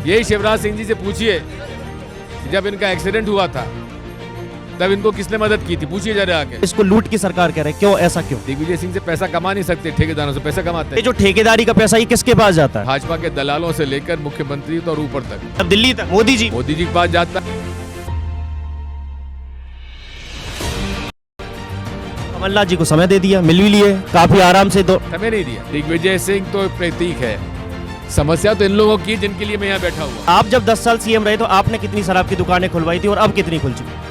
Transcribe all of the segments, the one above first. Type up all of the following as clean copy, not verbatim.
यही शिवराज सिंह जी से पूछिए, जब इनका एक्सीडेंट हुआ था तब इनको किसने मदद की थी, पूछिए जरा आके। इसको लूट की सरकार कह रहे हैं, क्यों, ऐसा क्यों? दिग्विजय सिंह से पैसा कमा नहीं सकते, ठेकेदारों से पैसा कमाते ये हैं। जो ठेकेदारी का पैसा ये किसके पास जाता है? भाजपा के दलालों से लेकर मुख्यमंत्री तो और ऊपर तक, अब दिल्ली तक मोदी जी के पास जाता है। कमलनाथ जी को समय दे दिया, मिल भी लिए काफी आराम से। तो समय नहीं दिया। दिग्विजय सिंह तो प्रतीक है, समस्या तो इन लोगों की जिनके लिए मैं यहाँ बैठा हुआ। आप जब 10 साल सीएम रहे तो आपने कितनी शराब की दुकानें खुलवाई थी और अब कितनी खुल चुकी?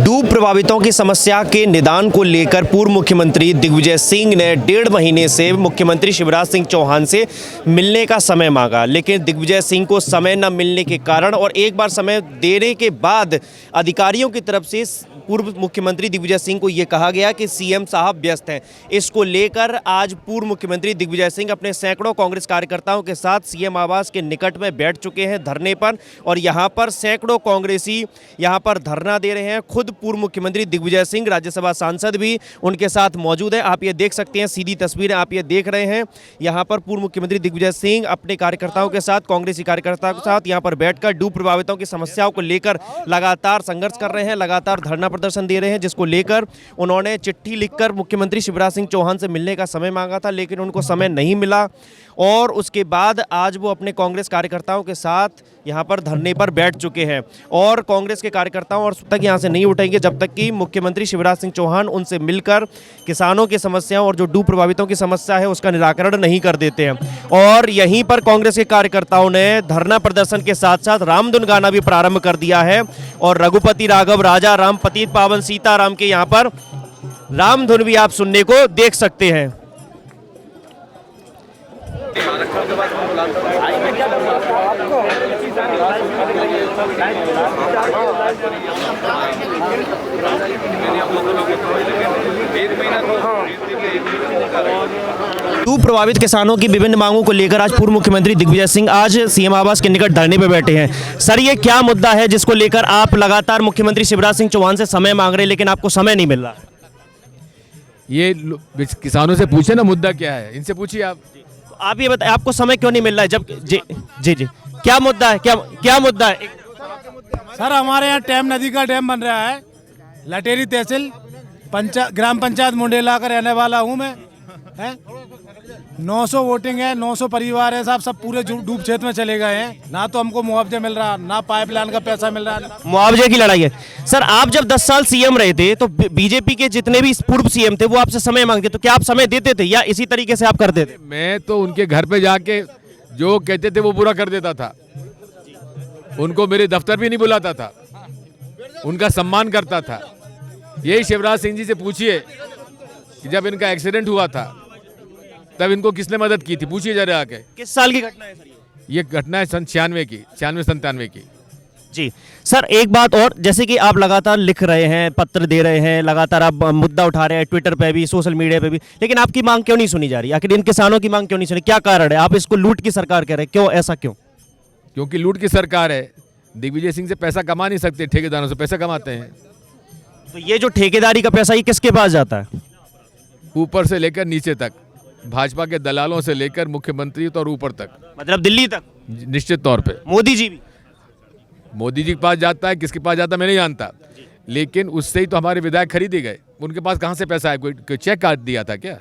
डूब प्रभावितों की समस्या के निदान को लेकर पूर्व मुख्यमंत्री दिग्विजय सिंह ने 1.5 महीने से मुख्यमंत्री शिवराज सिंह चौहान से मिलने का समय मांगा, लेकिन दिग्विजय सिंह को समय न मिलने के कारण और एक बार समय देने के बाद अधिकारियों की तरफ से पूर्व मुख्यमंत्री दिग्विजय सिंह को यह कहा गया कि सीएम साहब व्यस्त हैं। इसको लेकर आज पूर्व मुख्यमंत्री दिग्विजय सिंह अपने सैकड़ों कांग्रेस कार्यकर्ताओं के साथ सीएम आवास के निकट में बैठ चुके हैं धरने पर, और यहां पर सैकड़ों कांग्रेसी यहां पर धरना दे रहे हैं। खुद पूर्व मुख्यमंत्री दिग्विजय सिंह, राज्यसभा सांसद भी उनके साथ मौजूद है। आप ये देख सकते हैं, सीधी तस्वीरें आप ये देख रहे हैं। यहाँ पर पूर्व मुख्यमंत्री दिग्विजय सिंह अपने कार्यकर्ताओं के साथ, कांग्रेसी कार्यकर्ताओं के साथ यहाँ पर बैठकर डूब प्रभावितों की समस्याओं को लेकर लगातार संघर्ष कर रहे हैं, लगातार धरना प्रदर्शन दे रहे हैं, जिसको लेकर उन्होंने चिट्ठी लिखकर मुख्यमंत्री शिवराज सिंह चौहान से मिलने का समय मांगा था, लेकिन उनको समय नहीं मिला। और उसके बाद आज वो अपने कांग्रेस कार्यकर्ताओं के साथ यहाँ पर धरने पर बैठ चुके हैं, और कांग्रेस के कार्यकर्ताओं और तक यहाँ से नहीं उठेंगे जब तक कि मुख्यमंत्री शिवराज सिंह चौहान उनसे मिलकर किसानों की समस्याओं और जो डूब प्रभावितों की समस्या है उसका निराकरण नहीं कर देते हैं। और यहीं पर कांग्रेस के कार्यकर्ताओं ने धरना प्रदर्शन के साथ साथ रामधुन गाना भी प्रारंभ कर दिया है, और रघुपति राघव राजा राम पतित पावन सीताराम के यहाँ पर रामधुन भी आप सुनने को देख सकते हैं। डूब प्रभावित किसानों की विभिन्न मांगों को लेकर आज पूर्व मुख्यमंत्री दिग्विजय सिंह आज सीएम आवास के निकट धरने पर बैठे हैं। सर, ये क्या मुद्दा है जिसको लेकर आप लगातार मुख्यमंत्री शिवराज सिंह चौहान से समय मांग रहे हैं, लेकिन आपको समय नहीं मिल रहा? ये किसानों से पूछे ना मुद्दा क्या है, इनसे पूछिए आप। तो आप ये बताएं, आपको समय क्यों नहीं मिल रहा है? जब जी जी जी क्या मुद्दा है, क्या मुद्दा है? सर, हमारे यहाँ टैम नदी का डैम बन रहा है, लटेरी तहसील ग्राम पंचायत मुंडेला का रहने वाला हूँ मैं। 900 वोटिंग है, 900 परिवार है साहब, सब पूरे डूब क्षेत्र में चले गए हैं। ना तो हमको मुआवजा मिल रहा, ना पाइपलाइन का पैसा मिल रहा। मुआवजे की लड़ाई है। सर, आप जब 10 साल सीएम रहे थे तो बीजेपी के जितने भी पूर्व सीएम थे वो आपसे समय मांगते, तो क्या आप समय देते थे या इसी तरीके से आप करते थे? मैं तो उनके घर पे जाके जो कहते थे वो पूरा कर देता था, उनको मेरे दफ्तर भी नहीं बुलाता था, उनका सम्मान करता था। यही शिवराज सिंह जी से पूछिए कि जब इनका एक्सीडेंट हुआ था तब इनको किसने मदद की थी, पूछिए जरा आके। किस साल की घटना है सर? ये घटना है सन 96 की। जी सर, एक बात और, जैसे कि आप लगातार लिख रहे हैं, पत्र दे रहे हैं, लगातार आप मुद्दा उठा रहे हैं ट्विटर पे भी, सोशल मीडिया पे भी, लेकिन आपकी मांग क्यों नहीं सुनी जा रही? आखिर इन किसानों की मांग क्यों नहीं सुनी? क्या कारण है? आप इसको लूट की सरकार कह रहे हैं, क्यों, ऐसा क्यों? क्योंकि लूट की सरकार है। दिग्विजय सिंह से पैसा कमा नहीं सकते, ठेकेदारों से पैसा कमाते हैं। तो ये जो ठेकेदारी का पैसा ये किसके पास जाता है? ऊपर से लेकर नीचे तक, भाजपा के दलालों से लेकर मुख्यमंत्री तो और ऊपर तक, मतलब दिल्ली तक? निश्चित तौर पे। मोदी जी भी? मोदी जी के पास जाता है, किसके पास जाता है मैं नहीं जानता, लेकिन उससे ही तो हमारे विधायक खरीदे गए। उनके पास कहाँ से पैसा है? कोई चेक काट दिया था क्या?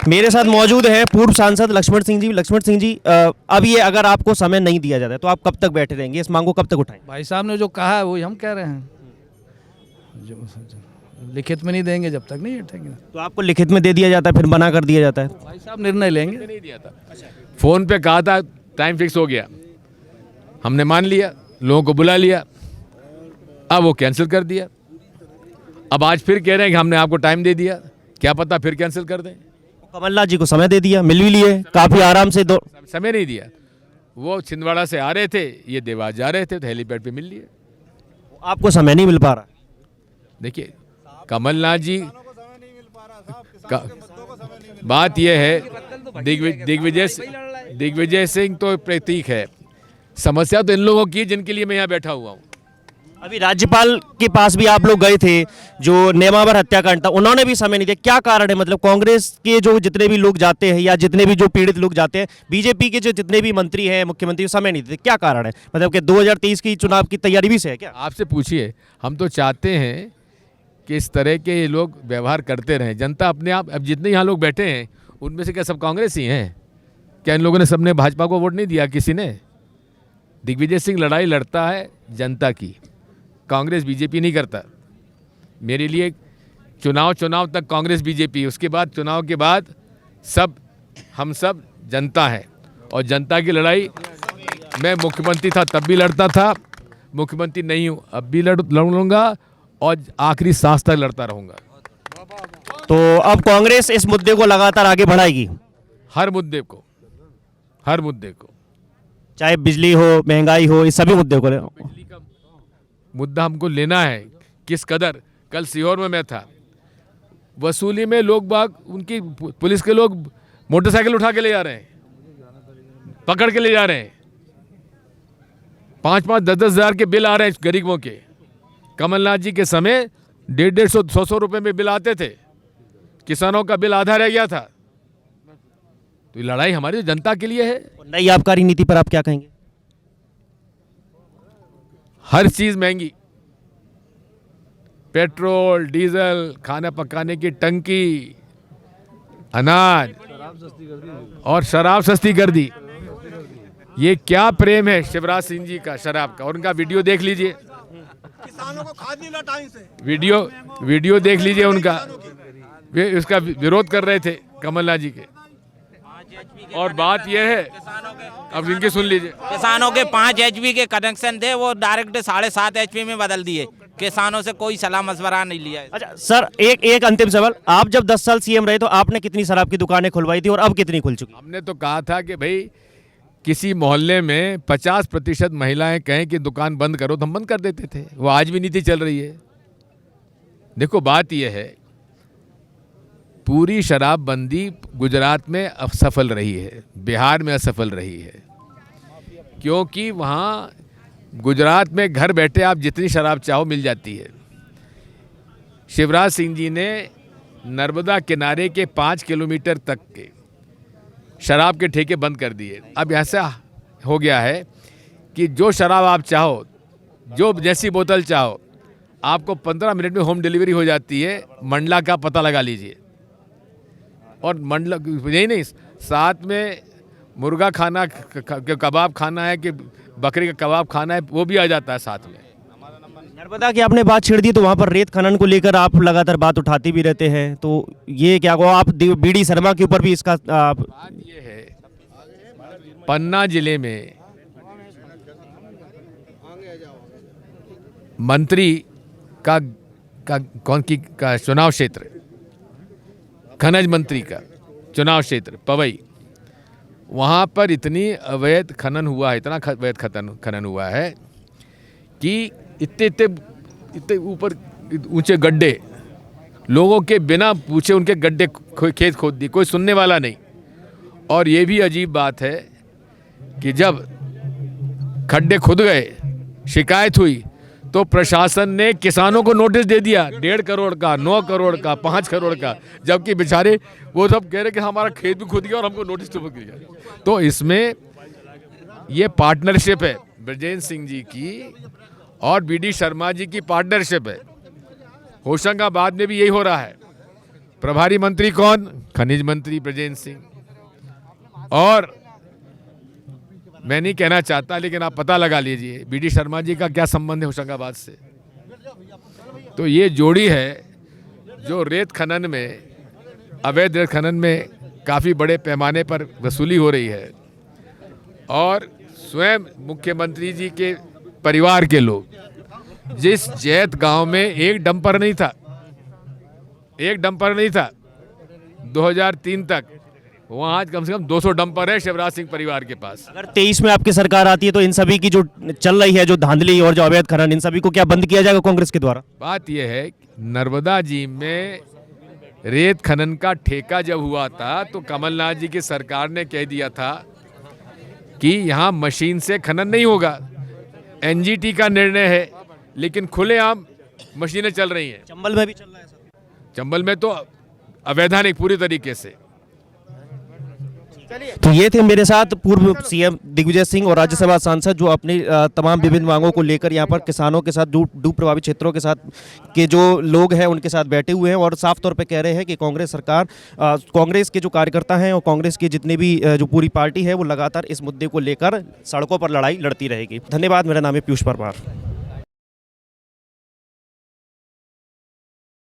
मेरे साथ मौजूद है पूर्व सांसद लक्ष्मण सिंह जी। लक्ष्मण सिंह जी, अब ये अगर आपको समय नहीं दिया जाता है तो आप कब तक बैठे रहेंगे? इस मांग को कब तक उठाएंगे? भाई साहब ने जो कहा है वही हम कह रहे हैं, जो लिखित में नहीं देंगे जब तक नहीं उठेंगे। तो आपको लिखित में दे दिया जाता है, फिर बना कर दिया जाता है? भाई साहब निर्णय लेंगे। नहीं दिया था, फोन पे कहा था, टाइम फिक्स हो गया, हमने मान लिया, लोगों को बुला लिया, अब वो कैंसिल कर दिया। अब आज फिर कह रहे हैं कि हमने आपको टाइम दे दिया, क्या पता फिर कैंसिल कर दें। कमलनाथ जी को समय दे दिया, मिल भी लिए काफी आराम से। दो समय नहीं दिया, वो छिंदवाड़ा से आ रहे थे, ये देवास जा रहे थे, तो हेलीपैड पे मिल लिए। आपको समय नहीं मिल पा रहा? देखिए कमलनाथ जी बात यह है, दिग्विजय सिंह तो प्रतीक है, समस्या तो इन लोगों की जिनके लिए मैं यहाँ बैठा हुआ हूँ। अभी राज्यपाल के पास भी आप लोग गए थे, जो नेमावर हत्याकांड था, उन्होंने भी समय नहीं दिया। क्या कारण है? मतलब कांग्रेस के जो जितने भी लोग जाते हैं या जितने भी जो पीड़ित लोग जाते हैं, बीजेपी के जो जितने भी मंत्री हैं, मुख्यमंत्री, समय नहीं देते, क्या कारण है? मतलब कि 2023 की चुनाव की तैयारी भी से है क्या? आपसे पूछिए, हम तो चाहते हैं कि इस तरह के ये लोग व्यवहार करते रहें। जनता अपने आप, अब जितने यहाँ लोग बैठे हैं उनमें से क्या सब कांग्रेस ही हैं? क्या इन लोगों ने सबने भाजपा को वोट नहीं दिया? किसी ने? दिग्विजय सिंह लड़ाई लड़ता है जनता की, कांग्रेस बीजेपी नहीं करता। मेरे लिए चुनाव तक कांग्रेस बीजेपी, उसके बाद चुनाव के बाद सब हम सब जनता है। और जनता की लड़ाई मैं मुख्यमंत्री था तब भी लड़ता था, मुख्यमंत्री नहीं हूँ अब भी लड़ूंगा और आखिरी सांस तक लड़ता रहूंगा। तो अब कांग्रेस इस मुद्दे को लगातार आगे बढ़ाएगी, हर मुद्दे को चाहे बिजली हो, महंगाई हो, इस सभी मुद्दे को। बिजली का मुद्दा हमको लेना है। किस कदर, कल सीहोर में मैं था, वसूली में लोग बाग, उनकी पुलिस के लोग मोटरसाइकिल उठा के ले जा रहे हैं, पकड़ के ले जा रहे हैं। 5-5, 10-10 हज़ार के बिल आ रहे हैं गरीबों के। कमलनाथ जी के समय 150, 100 रुपए में बिल आते थे, किसानों का बिल आधा रह गया था। तो ये लड़ाई हमारी जनता के लिए है। नई आबकारी नीति पर आप क्या कहेंगे? हर चीज महंगी, पेट्रोल, डीजल, खाना पकाने की टंकी, अनाज और शराब सस्ती कर दी। ये क्या प्रेम है शिवराज सिंह जी का शराब का? और उनका वीडियो देख लीजिए, किसानों को खाद नहीं मिला टाइम से। वीडियो देख लीजिए उनका। वे उसका विरोध कर रहे थे कमलनाथ जी के। और बात यह है, अब इनके सुन लीजिए। किसानों के 5 HP के कनेक्शन थे, वो डायरेक्ट 7.5 HP में बदल दिए। किसानों से कोई सलाह मशवरा नहीं लिया। अच्छा सर, एक अंतिम सवाल, आप जब 10 साल सीएम रहे तो आपने कितनी शराब की दुकानें खुलवाई थी और अब कितनी खुल चुकी? हमने तो कहा था कि भाई किसी मोहल्ले में 50% महिलाएं कहें कि दुकान बंद करो तो हम बंद कर देते थे। वो आज भी नीति चल रही है। देखो बात यह है, पूरी शराबबंदी गुजरात में असफल रही है, बिहार में असफल रही है, क्योंकि वहाँ गुजरात में घर बैठे आप जितनी शराब चाहो मिल जाती है। शिवराज सिंह जी ने नर्मदा किनारे के 5 किलोमीटर तक के शराब के ठेके बंद कर दिए। अब ऐसा हो गया है कि जो शराब आप चाहो, जो जैसी बोतल चाहो, आपको 15 मिनट में होम डिलीवरी हो जाती है। मंडला का पता लगा लीजिए। और मंडला यही नहीं, साथ में मुर्गा खाना, कबाब खाना है कि बकरी का कबाब खाना है, वो भी आ जाता है साथ में। नर्मदा की आपने बात छेड़ दी, तो वहाँ पर रेत खनन को लेकर आप लगातार बात उठाते भी रहते हैं, तो ये क्या हुआ? आप BD शर्मा के ऊपर भी इसका बात ये है, पन्ना जिले में मंत्री का चुनाव क्षेत्र, खनिज मंत्री का चुनाव क्षेत्र पवई, वहाँ पर इतनी अवैध खनन हुआ है, इतना अवैध खनन हुआ है कि इतने ऊपर ऊंचे गड्ढे, लोगों के बिना पूछे उनके गड्ढे खेत खोद दिए, कोई सुनने वाला नहीं। और ये भी अजीब बात है कि जब खड्डे खुद गए, शिकायत हुई, तो प्रशासन ने किसानों को नोटिस दे दिया 1.5 करोड़ का, 9 करोड़ का, 5 करोड़ का, जबकि बेचारे वो सब कह रहे कि हमारा खेत भी खुद गया और हमको नोटिस तो दिया। तो इसमें ये पार्टनरशिप है ब्रजेंद्र सिंह जी की और BD शर्मा जी की पार्टनरशिप है। होशंगाबाद में भी यही हो रहा है। प्रभारी मंत्री कौन? खनिज मंत्री ब्रजेंद्र सिंह। और मैं नहीं कहना चाहता, लेकिन आप पता लगा लीजिए BD शर्मा जी का क्या संबंध है होशंगाबाद से। तो ये जोड़ी है जो रेत खनन में, अवैध रेत खनन में काफ़ी बड़े पैमाने पर वसूली हो रही है। और स्वयं मुख्यमंत्री जी के परिवार के लोग, जिस जैत गांव में एक डंपर नहीं था 2003 तक, वहाँ आज कम से कम 200 डंपर है शिवराज सिंह परिवार के पास। अगर 23 में आपकी सरकार आती है तो इन सभी की जो चल रही है, जो धांधली और जो अवैध खनन, इन सभी को क्या बंद किया जाएगा कांग्रेस के द्वारा? बात यह है, नर्मदा जी में रेत खनन का ठेका जब हुआ था तो कमलनाथ जी की सरकार ने कह दिया था कि यहाँ मशीन से खनन नहीं होगा, NGT का निर्णय है। लेकिन खुलेआम मशीनें चल रही हैं। चंबल में भी चल रहा है सर। चंबल में तो अवैधानिक पूरी तरीके से। तो ये थे मेरे साथ पूर्व सीएम दिग्विजय सिंह और राज्यसभा सांसद जो अपनी तमाम विभिन्न मांगों को लेकर यहाँ पर किसानों के साथ डूब प्रभावित क्षेत्रों के साथ के जो लोग हैं उनके साथ बैठे हुए हैं और साफ तौर पे कह रहे हैं कि कांग्रेस सरकार, कांग्रेस के जो कार्यकर्ता हैं और कांग्रेस की जितने भी जो पूरी पार्टी है वो लगातार इस मुद्दे को लेकर सड़कों पर लड़ाई लड़ती रहेगी। धन्यवाद। मेरा नाम है पीयूष परमार।